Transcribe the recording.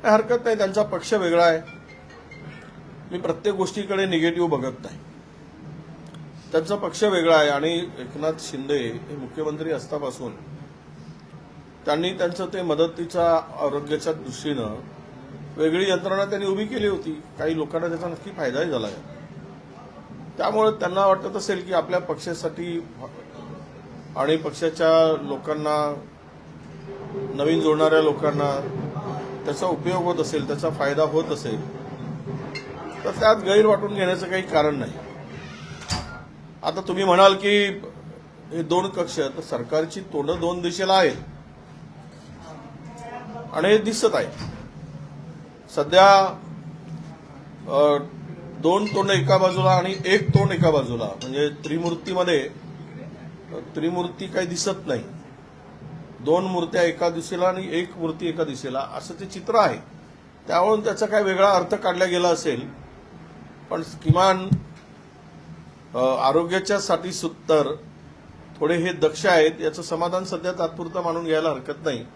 हरकत नाही, त्यांचा पक्ष वेगळा आहे. मी प्रत्येक गोष्टीकडे निगेटिव्ह बघत नाही. त्यांचा पक्ष वेगळा आहे आणि एकनाथ शिंदे हे मुख्यमंत्री असतापासून त्यांनी त्यांचं ते मदतीच्या आरोग्याच्या दृष्टीनं वेगळी यंत्रणा त्यांनी उभी केली होती. काही लोकांना त्याचा नक्की फायदाही झाला आहे. त्यामुळे त्यांना वाटत असेल की आपल्या पक्षासाठी आणि पक्षाच्या लोकांना, नवीन जोडणाऱ्या लोकांना त्याचा उपयोग होत असेल, त्याचा फायदा होत असेल तर त्यात गैर वाटून घेण्याचं काही कारण नाही. आता तुम्ही म्हणाल की हे दोन कक्ष, तर सरकारची तोंड दोन दिशेला आहेत आणि हे दिसत आहे. सध्या दोन तोंड एका बाजूला आणि एक तोंड एका बाजूला, म्हणजे त्रिमूर्तीमध्ये त्रिमूर्ती काही दिसत नाही. दोन मूर्त्या एका दिशेला आणि एक मूर्ती एका दिशेला असं ते चित्र आहे. त्यावरून त्याचा काय वेगळा अर्थ काढला गेला असेल, पण किमान आरोग्याच्या साठी तर थोडे हे दक्ष आहेत याचं समाधान सध्या तात्पुरतं मानून घ्यायला हरकत नाही.